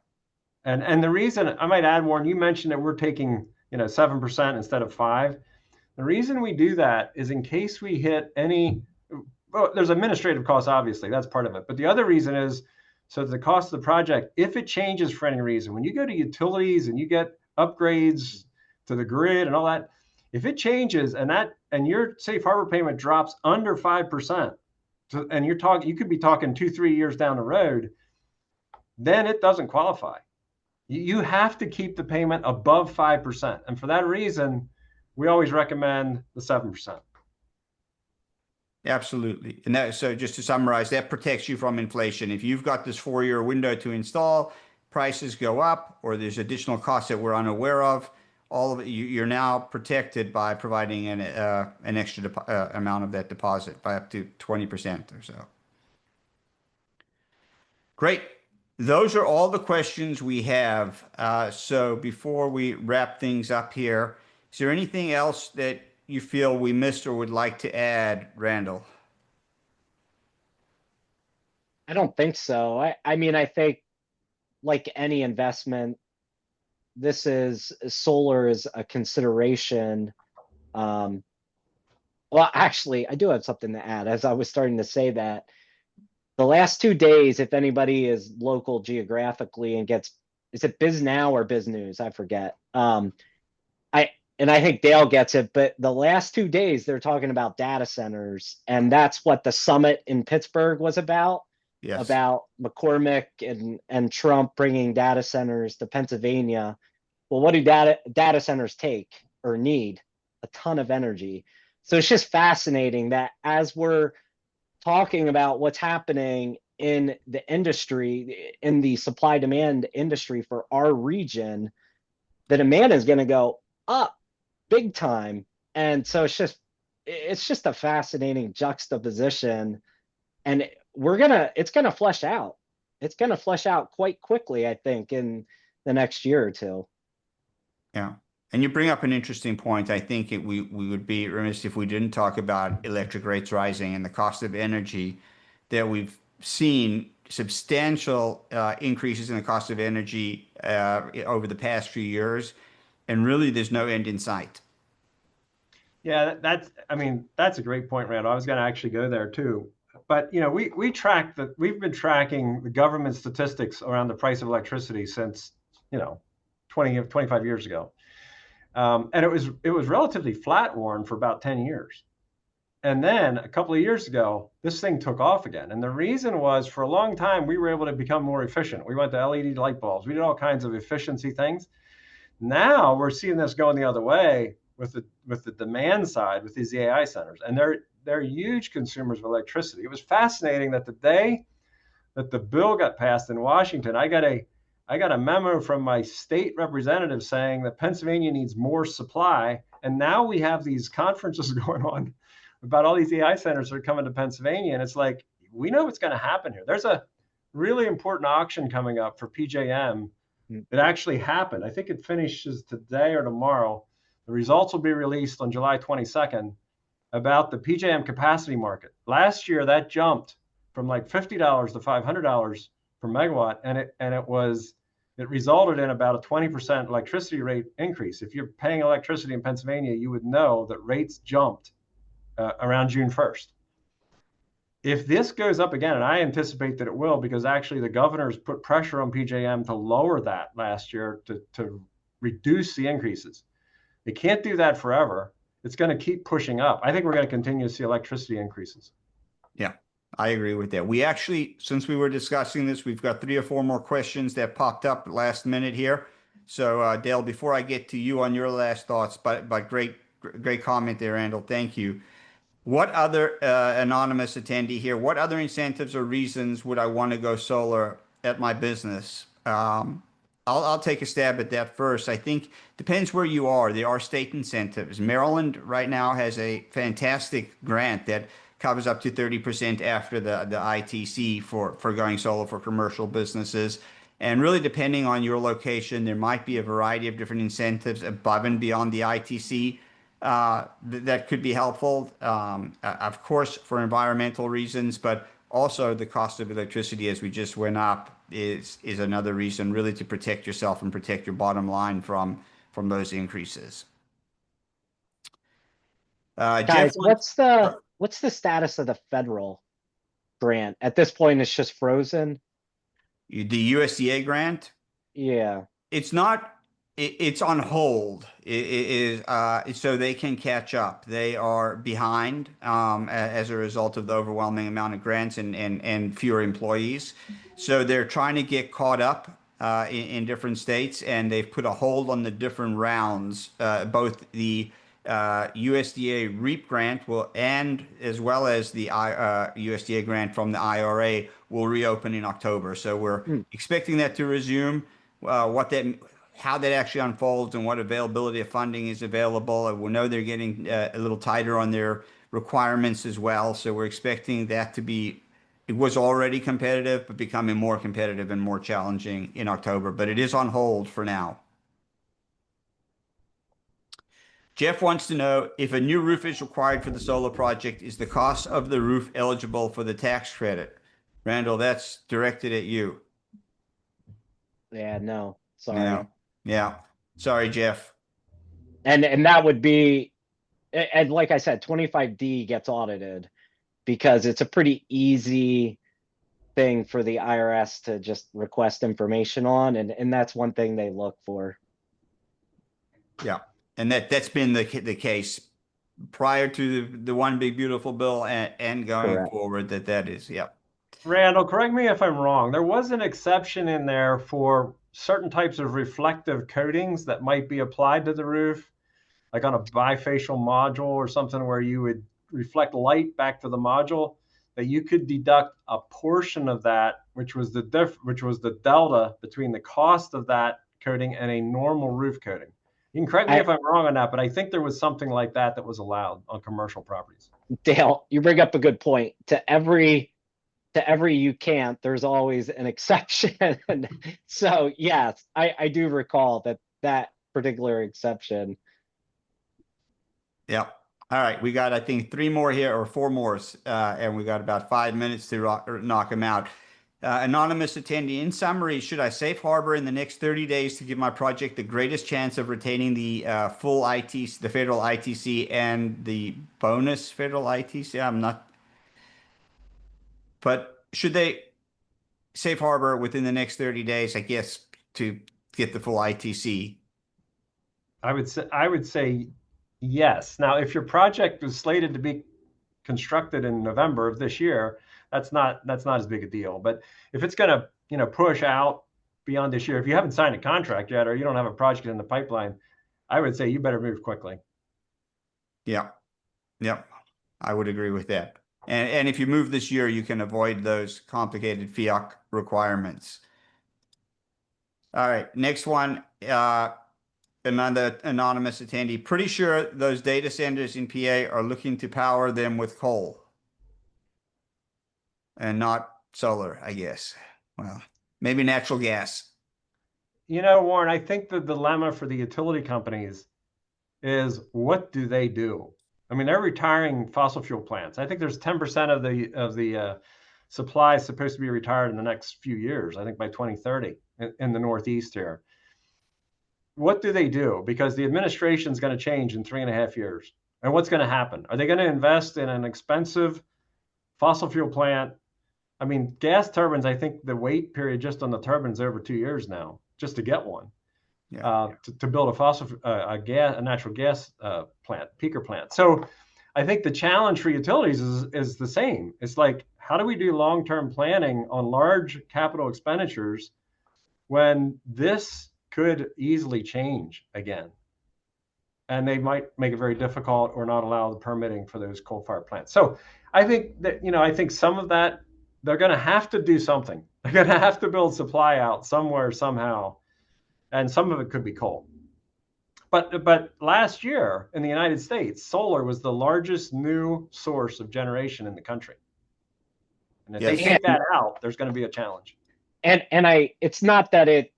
And the reason, I might add, Warren, you mentioned that we're taking 7% instead of 5%. The reason we do that is in case we hit any, well, there's administrative costs, obviously, that's part of it. But the other reason is, so the cost of the project, if it changes for any reason, when you go to utilities and you get upgrades to the grid and all that, if it changes and your safe harbor payment drops under 5%, and you could be talking 2-3 years down the road, then it doesn't qualify. You have to keep the payment above 5. And for that reason, we always recommend the 7%. Absolutely. And that, so just to summarize, that protects you from inflation. If you've got this 4-year window to install, prices go up, or there's additional costs that we're unaware of, all of it, you're now protected by providing an extra amount of that deposit by up to 20% or so. Great. Those are all the questions we have. So before we wrap things up here, is there anything else that you feel we missed or would like to add, Randall? I don't think so. I mean, I think like any investment, solar is a consideration. Well, actually, I do have something to add. As I was starting to say that, the last 2 days, if anybody is local geographically and is it Biz Now or Biz News? I forget. I think Dale gets it, but the last 2 days they're talking about data centers, and that's what the summit in Pittsburgh was about. Yes. About McCormick and Trump bringing data centers to Pennsylvania. Well, what do data centers take or need? A ton of energy. So it's just fascinating that as we're talking about what's happening in the industry, in the supply demand industry for our region, the demand is going to go up big time. And so it's just a fascinating juxtaposition, and it's going to flesh out. It's going to flesh out quite quickly, I think, in the next year or two. Yeah. And you bring up an interesting point. I think we would be remiss if we didn't talk about electric rates rising and the cost of energy, that we've seen substantial increases in the cost of energy over the past few years. And really, there's no end in sight. Yeah, that's a great point, Randall. I was going to actually go there too. But we've been tracking the government statistics around the price of electricity since 25 years ago. And it was relatively flat, Warren, for about 10 years. And then a couple of years ago, this thing took off again. And the reason was, for a long time, we were able to become more efficient. We went to LED light bulbs. We did all kinds of efficiency things. Now we're seeing this going the other way with the demand side with these AI centers. And they're huge consumers of electricity. It was fascinating that the day that the bill got passed in Washington, I got a memo from my state representative saying that Pennsylvania needs more supply. And now we have these conferences going on about all these AI centers that are coming to Pennsylvania. And it's like, we know what's going to happen here. There's really important auction coming up for PJM. It actually happened. I think it finishes today or tomorrow. The results will be released on July 22nd about the PJM capacity market. Last year, that jumped from like $50 to $500 per megawatt, and it resulted in about a 20% electricity rate increase. If you're paying electricity in Pennsylvania, you would know that rates jumped around June 1st. If this goes up again, and I anticipate that it will, because actually the governors put pressure on PJM to lower that last year to reduce the increases. They can't do that forever. It's going to keep pushing up. I think we're going to continue to see electricity increases. Yeah, I agree with that. We actually, since we were discussing this, we've got 3 or 4 more questions that popped up last minute here. So Dale, before I get to you on your last thoughts, but great comment there, Randall. Thank you. What other anonymous attendee here? What other incentives or reasons would I want to go solar at my business? I'll take a stab at that first. I think depends where you are. There are state incentives. Maryland right now has a fantastic grant that covers up to 30% after the ITC for going solar for commercial businesses. And really, depending on your location, there might be a variety of different incentives above and beyond the ITC that could be helpful. Of course, for environmental reasons, but also the cost of electricity, as we just went up, is another reason really to protect yourself and protect your bottom line from those increases. Guys, what's the status of the federal grant? At this point, it's just frozen. The USDA grant? Yeah. It's not. It's on hold. It is so they can catch up. They are behind as a result of the overwhelming amount of grants and fewer employees. So they're trying to get caught up in different states, and they've put a hold on the different rounds. Both the USDA REAP grant and as well as the USDA grant from the IRA will reopen in October. So we're expecting that to resume. How that actually unfolds and what availability of funding is available. We know they're getting a little tighter on their requirements as well. So we're expecting that to be, it was already competitive, but becoming more competitive and more challenging in October. But it is on hold for now. Jeff wants to know if a new roof is required for the solar project, is the cost of the roof eligible for the tax credit? Randall, that's directed at you. Yeah, no, sorry. Yeah. Sorry, Jeff. And that would be, and like I said, 25D gets audited because it's a pretty easy thing for the IRS to just request information on. And that's one thing they look for. Yeah. And that's been the case prior to the One Big Beautiful Bill and going Correct. forward that is, yeah. Randall, correct me if I'm wrong. There was an exception in there for certain types of reflective coatings that might be applied to the roof, like on a bifacial module or something where you would reflect light back to the module, that you could deduct a portion of that, which was the delta between the cost of that coating and a normal roof coating. You can correct me if I'm wrong on that, but I think there was something like that was allowed on commercial properties. Dale, you bring up a good point. To every you can't, there's always an exception. So yes, I do recall that particular exception. Yeah. All right. We got, I think, 3 more here or 4 more, and we got about 5 minutes to knock them out. Anonymous attendee, in summary, should I safe harbor in the next 30 days to give my project the greatest chance of retaining the full ITC, the federal ITC, and the bonus federal ITC? I'm not. But should they safe harbor within the next 30 days, I guess, to get the full ITC? I would say yes. Now, if your project was slated to be constructed in November of this year, that's not as big a deal. But if it's going to, push out beyond this year, if you haven't signed a contract yet or you don't have a project in the pipeline, I would say you better move quickly. Yeah. Yep. I would agree with that. And if you move this year, you can avoid those complicated FEOC requirements. All right. Next one. Another anonymous attendee. Pretty sure those data centers in PA are looking to power them with coal and not solar, I guess. Well, maybe natural gas. You know, Warren, I think the dilemma for the utility companies is what do they do? I mean, they're retiring fossil fuel plants. I think there's 10% of the supply is supposed to be retired in the next few years. I think by 2030 in the Northeast here. What do they do? Because the administration is going to change in 3.5 years. And what's going to happen? Are they going to invest in an expensive fossil fuel plant? I mean, gas turbines, I think the wait period just on the turbines over 2 years now, just to get one. Yeah. To build a natural gas plant, peaker plant. So I think the challenge for utilities is the same. It's like, how do we do long-term planning on large capital expenditures when this could easily change again? And they might make it very difficult or not allow the permitting for those coal-fired plants. So I think that, I think some of that, they're going to have to do something. They're going to have to build supply out somewhere, somehow. And some of it could be coal. But last year in the United States, solar was the largest new source of generation in the country. And if they take that out, there's going to be a challenge. And it's not that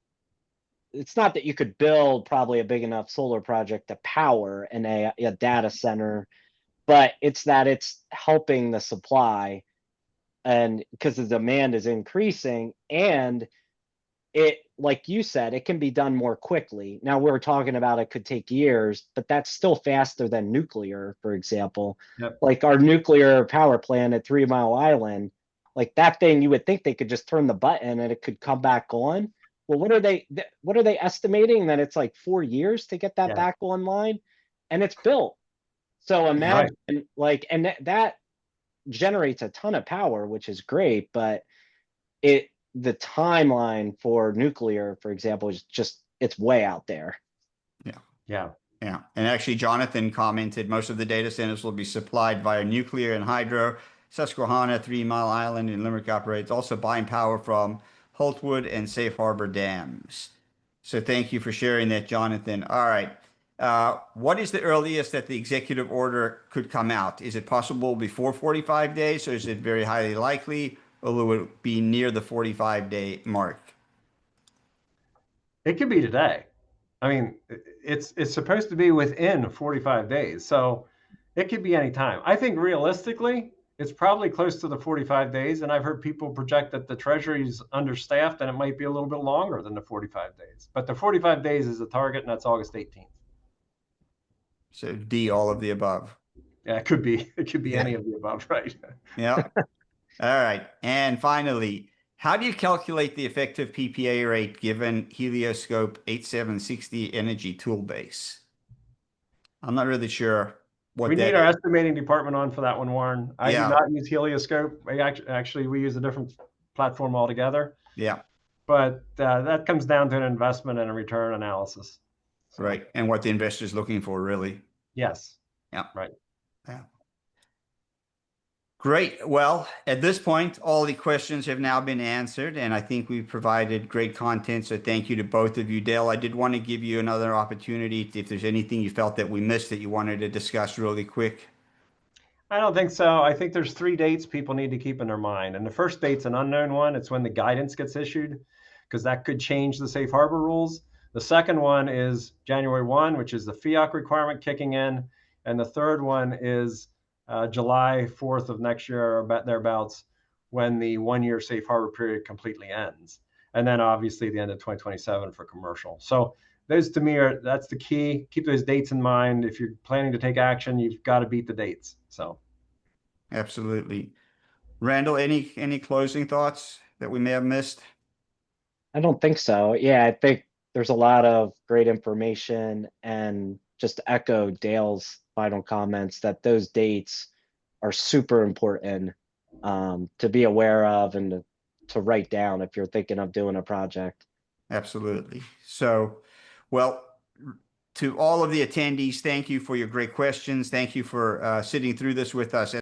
you could build probably a big enough solar project to power a data center, but it's that it's helping the supply, and because the demand is increasing, and it, like you said, it can be done more quickly. Now we're talking about it could take years, but that's still faster than nuclear, for example. Yep. Like our nuclear power plant at 3 Mile Island, like that thing, you would think they could just turn the button and it could come back on. Well, what are they estimating? That it's like 4 years to get that back online, and it's built. So imagine and that generates a ton of power, which is great, but the timeline for nuclear, for example, is just, it's way out there. Yeah. And actually, Jonathan commented most of the data centers will be supplied via nuclear and hydro. Susquehanna, 3 Mile Island, and Limerick operates, also buying power from Holtwood and Safe Harbor dams. So thank you for sharing that, Jonathan. All right. What is the earliest that the executive order could come out? Is it possible before 45 days, or is it very highly likely, or will it be near the 45-day mark? It could be today. I mean, it's supposed to be within 45 days. So it could be any time. I think realistically, it's probably close to the 45 days. And I've heard people project that the Treasury's understaffed and it might be a little bit longer than the 45 days. But the 45 days is the target, and that's August 18th. So D, all of the above. Yeah, it could be. It could be any of the above, right? Yeah. All right. And finally, how do you calculate the effective PPA rate given Helioscope 8760 energy toolbase? I'm not really sure what we that need our is. estimating department on for that one, Warren. I do not use Helioscope. Actually, we use a different platform altogether. Yeah. But that comes down to an investment and a return analysis. So. Right. And what the investor is looking for, really. Yes. Yeah. Right. Yeah. Great. Well, at this point, all the questions have now been answered, and I think we've provided great content. So thank you to both of you. Dale, I did want to give you another opportunity if there's anything you felt that we missed that you wanted to discuss really quick. I don't think so. I think there's 3 dates people need to keep in their mind. And the first date's an unknown one. It's when the guidance gets issued, because that could change the safe harbor rules. The second one is January 1, which is the FEOC requirement kicking in. And the third one is July 4th of next year, or thereabouts, when the 1-year safe harbor period completely ends. And then obviously the end of 2027 for commercial. So those to me that's the key. Keep those dates in mind. If you're planning to take action, you've got to beat the dates. So. Absolutely. Randall, any closing thoughts that we may have missed? I don't think so. Yeah, I think there's a lot of great information, and just echo Dale's final comments that those dates are super important to be aware of and to write down if you're thinking of doing a project. Absolutely. So, well, to all of the attendees, thank you for your great questions. Thank you for sitting through this with us.